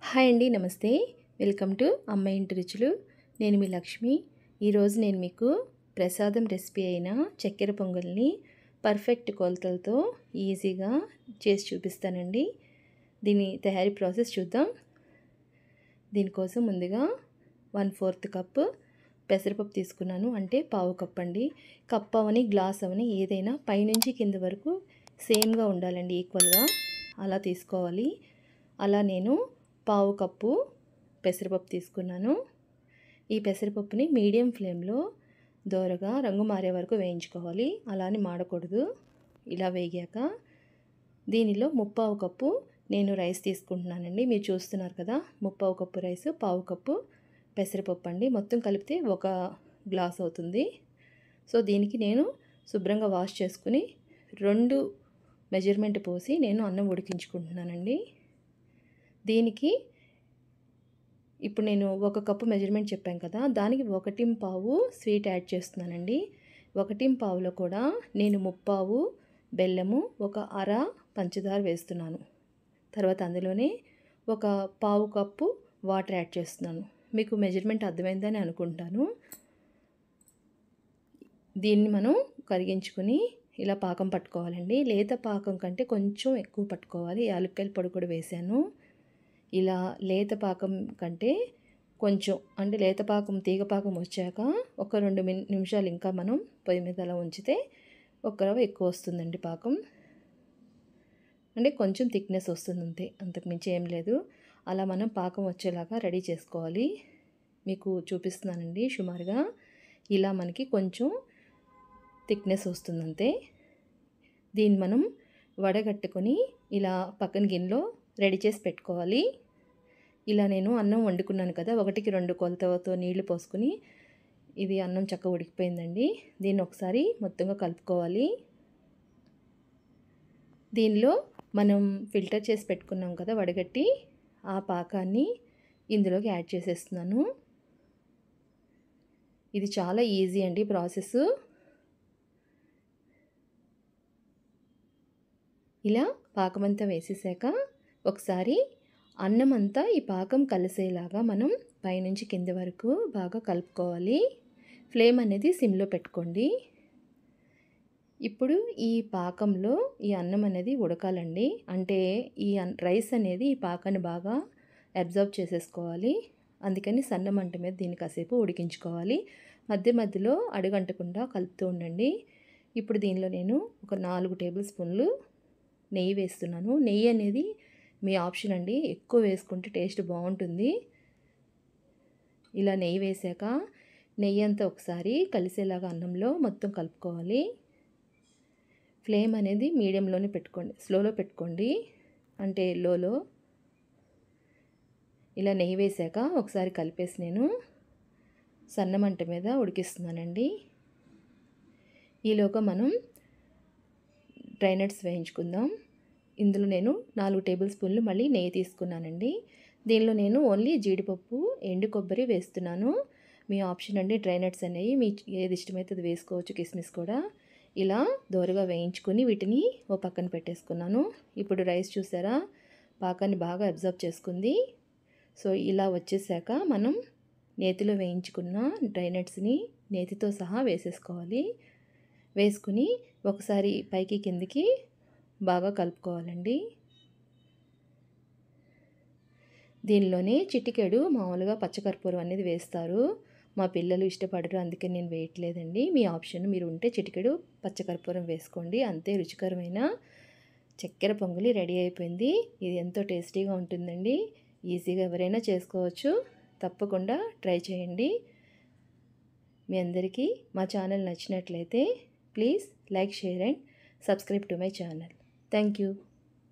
Hi అండి, నమస్తే. Welcome to అమ్మ ఇంటి రుచులు. నేను మీ లక్ష్మి. ఈరోజు నేను మీకు ప్రసాదం రెసిపీ అయిన చక్కెర పొంగల్ని పర్ఫెక్ట్ కొలతలతో ఈజీగా చేసి చూపిస్తానండి. దీని తయారీ ప్రాసెస్ చూద్దాం. దీనికోసం ముందుగా 1/4 కప్పు పెసరపప్పు తీసుకున్నాను, అంటే పావు కప్ అండి. కప్ అవని గ్లాస్ అవని ఏదైనా పైనుంచి కింద వరకు సేమ్గా ఉండాలండి, ఈక్వల్గా అలా తీసుకోవాలి. అలా నేను పావు కప్పు పెసరపప్పు తీసుకున్నాను. ఈ పెసరపప్పుని మీడియం ఫ్లేమ్లో దోరగా రంగు మారే వరకు వేయించుకోవాలి, అలానే మాడకూడదు. ఇలా వేగాక దీనిలో ముప్పావు కప్పు నేను రైస్ తీసుకుంటున్నానండి. మీరు చూస్తున్నారు కదా, ముప్పావు కప్పు రైస్, పావు కప్పు పెసరపప్పు అండి. మొత్తం కలిపితే 1 గ్లాస్ అవుతుంది. సో దీనికి నేను శుభ్రంగా వాష్ చేసుకుని 2 మెజర్మెంట్ పోసి నేను అన్నం ఉడికించుకుంటున్నానండి. దీనికి ఇప్పుడు నేను 1 కప్పు మెజర్మెంట్ చెప్పాను కదా, దానికి 1/4 స్వీట్ యాడ్ చేస్తున్నానండి. 1/4లో కూడా నేను ముప్పావు బెల్లము, 1/2 పంచదార వేస్తున్నాను. తర్వాత అందులోనే 1/4 కప్పు వాటర్ యాడ్ చేస్తున్నాను. మీకు మెజర్మెంట్ అర్థమైందని అనుకుంటాను. దీన్ని మనం కరిగించుకుని ఇలా పాకం పట్టుకోవాలండి. లేత పాకం కంటే కొంచెం ఎక్కువ పట్టుకోవాలి. యాలక్కాయల పొడి కూడా వేసాను. ఇలా లేత పాకం కంటే కొంచెం, అంటే లేత పాకం తీగ పాకం వచ్చాక ఒక 2 నిమిషాలు ఇంకా మనం పొయ్యి మీద అలా ఉంచితే ఒక రవ్వ ఎక్కువ వస్తుందండి పాకం. అంటే కొంచెం థిక్నెస్ వస్తుంది అంతే, అంతకుమించి ఏం లేదు. అలా మనం పాకం వచ్చేలాగా రెడీ చేసుకోవాలి. మీకు చూపిస్తున్నానండి సుమారుగా. ఇలా మనకి కొంచెం థిక్నెస్ వస్తుందంతే. దీన్ని మనం వడగట్టుకొని ఇలా పక్కన గిన్నెలో రెడీ చేసి పెట్టుకోవాలి. ఇలా నేను అన్నం వండుకున్నాను కదా, 1కి 2 కొలతతో నీళ్లు పోసుకుని ఇది అన్నం చక్కగా ఉడికిపోయిందండి. దీన్ని ఒకసారి మొత్తంగా కలుపుకోవాలి. దీనిలో మనం ఫిల్టర్ చేసి పెట్టుకున్నాం కదా వడగట్టి, ఆ పాకాన్ని ఇందులోకి యాడ్ చేసేస్తున్నాను. ఇది చాలా ఈజీ అండి ప్రాసెస్. ఇలా పాకమంతా వేసేసాక ఒకసారి అన్నం అంతా ఈ పాకం కలిసేలాగా మనం పైనుంచి కింద వరకు బాగా కలుపుకోవాలి. ఫ్లేమ్ అనేది సిమ్లో పెట్టుకోండి. ఇప్పుడు ఈ పాకంలో ఈ అన్నం అనేది ఉడకాలండి. అంటే ఈ రైస్ అనేది ఈ పాకాన్ని బాగా అబ్జర్వ్ చేసేసుకోవాలి. అందుకని సన్న మంట మీద దీన్ని కాసేపు ఉడికించుకోవాలి. మధ్య మధ్యలో అడుగంటకుండా కలుపుతూ ఉండండి. ఇప్పుడు దీనిలో నేను ఒక 4 టేబుల్ స్పూన్లు నెయ్యి వేస్తున్నాను. నెయ్యి అనేది మీ ఆప్షన్ అండి, ఎక్కువ వేసుకుంటే టేస్ట్ బాగుంటుంది. ఇలా నెయ్యి వేసాక నెయ్యి అంతా ఒకసారి కలిసేలాగా అన్నంలో మొత్తం కలుపుకోవాలి. ఫ్లేమ్ అనేది మీడియంలోనే పెట్టుకోండి, స్లోలో పెట్టుకోండి, అంటే లోలో. ఇలా నెయ్యి వేసాక ఒకసారి కలిపేసి నేను సన్నమంట మీద ఉడికిస్తున్నానండి. ఈలోగా మనం డ్రై నట్స్ వేయించుకుందాం. ఇందులో నేను 4 టేబుల్ స్పూన్లు మళ్ళీ నెయ్యి తీసుకున్నానండి. దీనిలో నేను ఓన్లీ జీడిపప్పు, ఎండు కొబ్బరి వేస్తున్నాను. మీ ఆప్షన్ అండి, డ్రై నట్స్ అనేవి మీ ఏది ఇష్టమైతే అది వేసుకోవచ్చు, కిస్మిస్ కూడా. ఇలా దోరగా వేయించుకొని వీటిని ఓ పక్కన పెట్టేసుకున్నాను. ఇప్పుడు రైస్ చూసారా, పాకాన్ని బాగా అబ్జర్వ్ చేసుకుంది. సో ఇలా వచ్చేసాక మనం నేతిలో వేయించుకున్న డ్రై నట్స్ని నేతితో సహా వేసేసుకోవాలి. వేసుకుని ఒకసారి పైకి కిందికి బాగా కలుపుకోవాలండి. దీనిలోనే చిటికెడు మామూలుగా పచ్చకర్పూరం అనేది వేస్తారు. మా పిల్లలు ఇష్టపడరు, అందుకే నేను వేయట్లేదండి. మీ ఆప్షన్, మీరు ఉంటే చిటికెడు పచ్చకర్పూరం వేసుకోండి. అంతే, రుచికరమైన చక్కెర పొంగలి రెడీ అయిపోయింది. ఇది ఎంతో టేస్టీగా ఉంటుందండి. ఈజీగా ఎవరైనా చేసుకోవచ్చు. తప్పకుండా ట్రై చేయండి. మీ అందరికీ మా ఛానల్ నచ్చినట్లయితే please like, share and subscribe to my channel. Thank you.